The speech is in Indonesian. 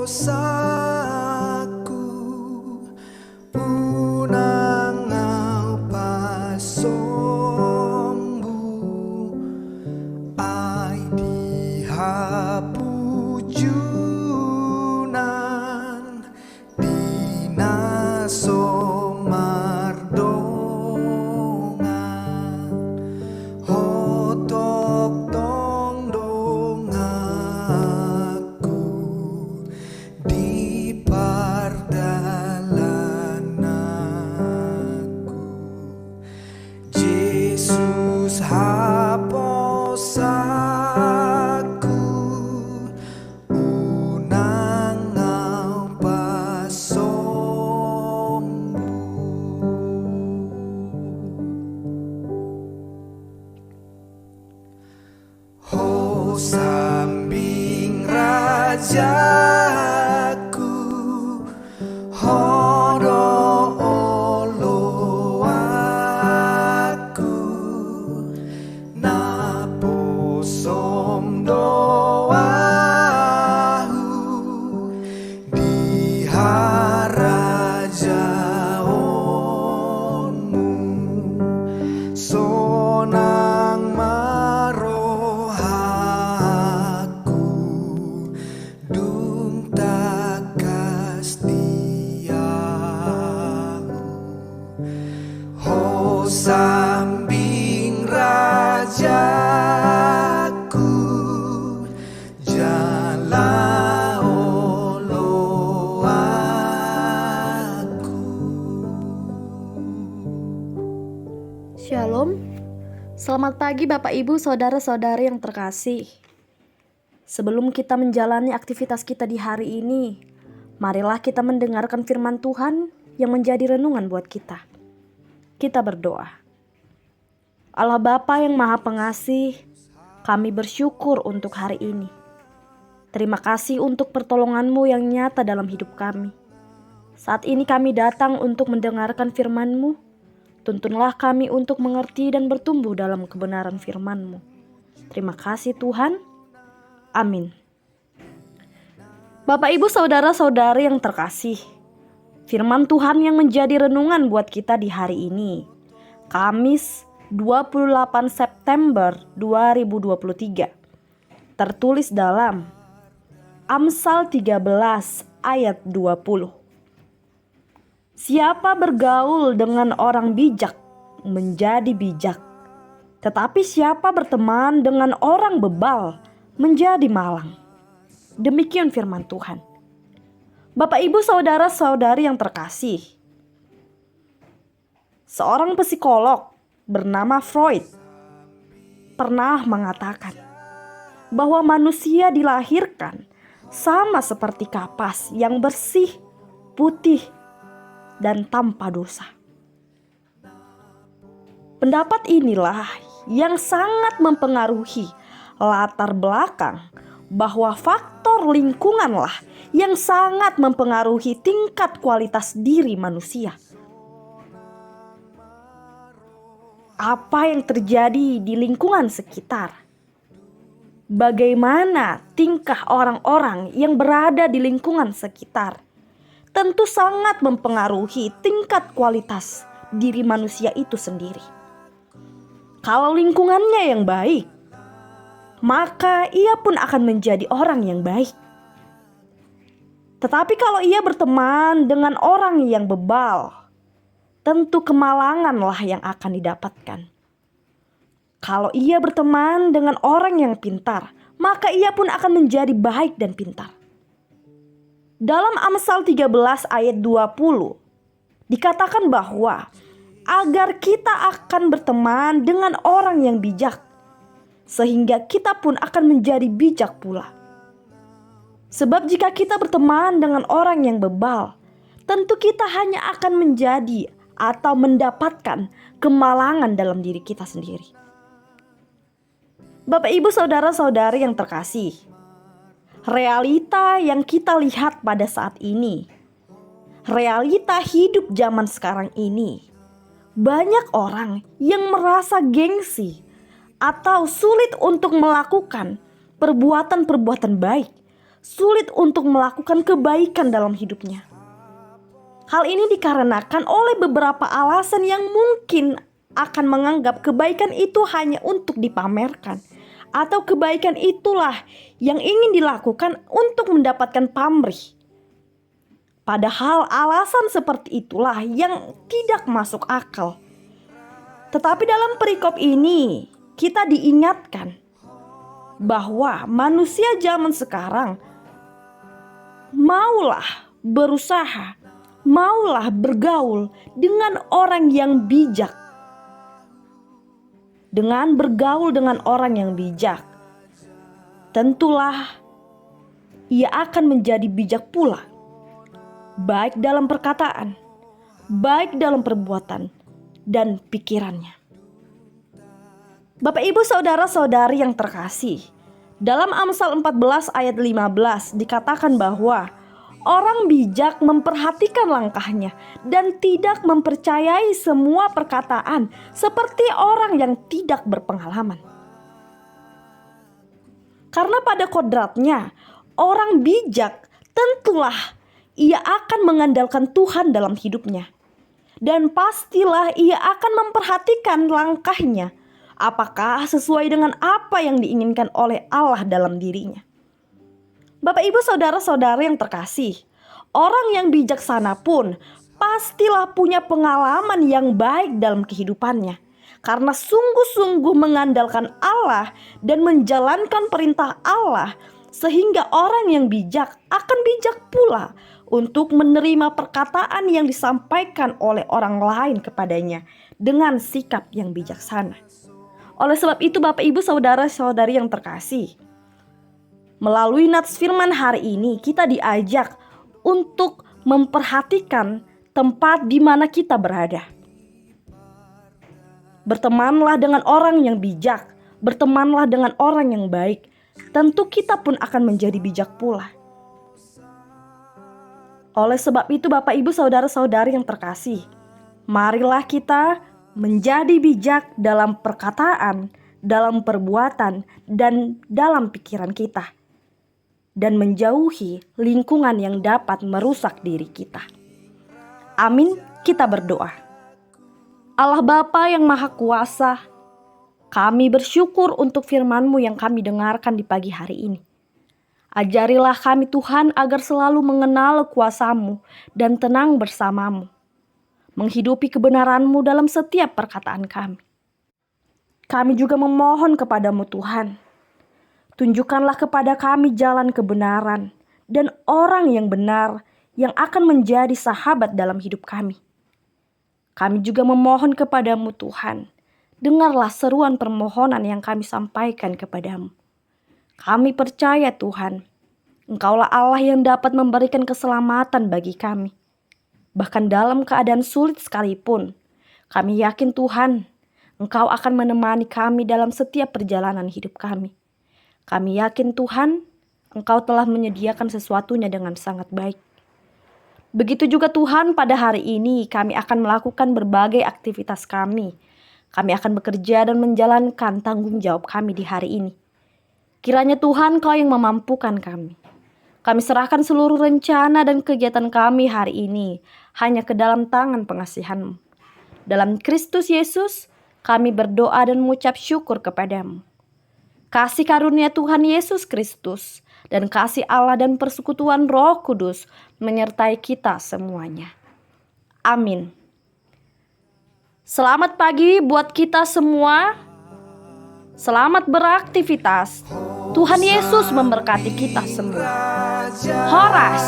dosaku, punangau pasombu, ai dihapujunan dinaso mardongan hotok tong dongaku di pardalananku. Yesus hapus aku, unangau pasombu. Ho sambing rajaku, horo olo aku, naposom doahu di harajaonmu, sonang marohaku, dung takas tiamu. Ho sambing rajaku, jala olo aku. Shalom, selamat pagi Bapak Ibu Saudara-saudari yang terkasih. Sebelum kita menjalani aktivitas kita di hari ini, marilah kita mendengarkan firman Tuhan yang menjadi renungan buat kita. Kita berdoa. Allah Bapa yang Maha Pengasih, kami bersyukur untuk hari ini. Terima kasih untuk pertolongan-Mu yang nyata dalam hidup kami. Saat ini kami datang untuk mendengarkan firman-Mu. Tuntunlah kami untuk mengerti dan bertumbuh dalam kebenaran firman-Mu. Terima kasih Tuhan. Amin. Bapak Ibu Saudara-saudari yang terkasih, firman Tuhan yang menjadi renungan buat kita di hari ini, Kamis 28 September 2023, tertulis dalam Amsal 13 ayat 20. Siapa bergaul dengan orang bijak menjadi bijak, tetapi siapa berteman dengan orang bebal menjadi malang. Demikian firman Tuhan. Bapak Ibu Saudara-saudari yang terkasih, seorang psikolog bernama Freud pernah mengatakan bahwa manusia dilahirkan sama seperti kapas yang bersih, putih, dan tanpa dosa. Pendapat inilah yang sangat mempengaruhi latar belakang bahwa faktor lingkunganlah yang sangat mempengaruhi tingkat kualitas diri manusia. Apa yang terjadi di lingkungan sekitar? Bagaimana tingkah orang-orang yang berada di lingkungan sekitar? Tentu sangat mempengaruhi tingkat kualitas diri manusia itu sendiri. Kalau lingkungannya yang baik, maka ia pun akan menjadi orang yang baik. Tetapi kalau ia berteman dengan orang yang bebal, tentu kemalanganlah yang akan didapatkan. Kalau ia berteman dengan orang yang pintar, maka ia pun akan menjadi baik dan pintar. Dalam Amsal 13 ayat 20, dikatakan bahwa agar kita akan berteman dengan orang yang bijak, sehingga kita pun akan menjadi bijak pula. Sebab jika kita berteman dengan orang yang bebal, tentu kita hanya akan menjadi atau mendapatkan kemalangan dalam diri kita sendiri. Bapak Ibu Saudara-saudari yang terkasih, realita yang kita lihat pada saat ini, realita hidup zaman sekarang ini, banyak orang yang merasa gengsi atau sulit untuk melakukan perbuatan-perbuatan baik, sulit untuk melakukan kebaikan dalam hidupnya. Hal ini dikarenakan oleh beberapa alasan yang mungkin akan menganggap kebaikan itu hanya untuk dipamerkan, atau kebaikan itulah yang ingin dilakukan untuk mendapatkan pamrih. Padahal alasan seperti itulah yang tidak masuk akal. Tetapi dalam perikop ini kita diingatkan bahwa manusia zaman sekarang maulah berusaha, maulah bergaul dengan orang yang bijak. Dengan bergaul dengan orang yang bijak, tentulah ia akan menjadi bijak pula, baik dalam perkataan, baik dalam perbuatan, dan pikirannya. Bapak ibu saudara-saudari yang terkasih, dalam Amsal 14 ayat 15 dikatakan bahwa orang bijak memperhatikan langkahnya dan tidak mempercayai semua perkataan seperti orang yang tidak berpengalaman. Karena pada kodratnya, orang bijak tentulah ia akan mengandalkan Tuhan dalam hidupnya. Dan pastilah ia akan memperhatikan langkahnya, apakah sesuai dengan apa yang diinginkan oleh Allah dalam dirinya. Bapak ibu saudara-saudara yang terkasih, orang yang bijaksana pun pastilah punya pengalaman yang baik dalam kehidupannya, karena sungguh-sungguh mengandalkan Allah dan menjalankan perintah Allah, sehingga orang yang bijak akan bijak pula untuk menerima perkataan yang disampaikan oleh orang lain kepadanya dengan sikap yang bijaksana. Oleh sebab itu Bapak ibu saudara-saudari yang terkasih, melalui nats firman hari ini kita diajak untuk memperhatikan tempat di mana kita berada. Bertemanlah dengan orang yang bijak, bertemanlah dengan orang yang baik. Tentu kita pun akan menjadi bijak pula. Oleh sebab itu Bapak ibu saudara-saudari yang terkasih, marilah kita menjadi bijak dalam perkataan, dalam perbuatan, dan dalam pikiran kita, dan menjauhi lingkungan yang dapat merusak diri kita. Amin, kita berdoa. Allah Bapa yang Maha Kuasa, kami bersyukur untuk firman-Mu yang kami dengarkan di pagi hari ini. Ajarilah kami Tuhan agar selalu mengenal kuasa-Mu dan tenang bersama-Mu, menghidupi kebenaran-Mu dalam setiap perkataan kami. Kami juga memohon kepada-Mu Tuhan, tunjukkanlah kepada kami jalan kebenaran dan orang yang benar yang akan menjadi sahabat dalam hidup kami. Kami juga memohon kepada-Mu Tuhan, dengarlah seruan permohonan yang kami sampaikan kepada-Mu. Kami percaya Tuhan, Engkaulah Allah yang dapat memberikan keselamatan bagi kami. Bahkan dalam keadaan sulit sekalipun, kami yakin Tuhan, Engkau akan menemani kami dalam setiap perjalanan hidup kami. Kami yakin Tuhan, Engkau telah menyediakan sesuatunya dengan sangat baik. Begitu juga Tuhan, pada hari ini kami akan melakukan berbagai aktivitas kami. Kami akan bekerja dan menjalankan tanggung jawab kami di hari ini. Kiranya Tuhan Kau yang memampukan kami. Kami serahkan seluruh rencana dan kegiatan kami hari ini hanya ke dalam tangan pengasihan-Mu. Dalam Kristus Yesus, kami berdoa dan mengucap syukur kepada-Mu. Kasih karunia Tuhan Yesus Kristus dan kasih Allah dan persekutuan Roh Kudus menyertai kita semuanya. Amin. Selamat pagi buat kita semua. Selamat beraktivitas. Tuhan Yesus memberkati kita semua. Horas.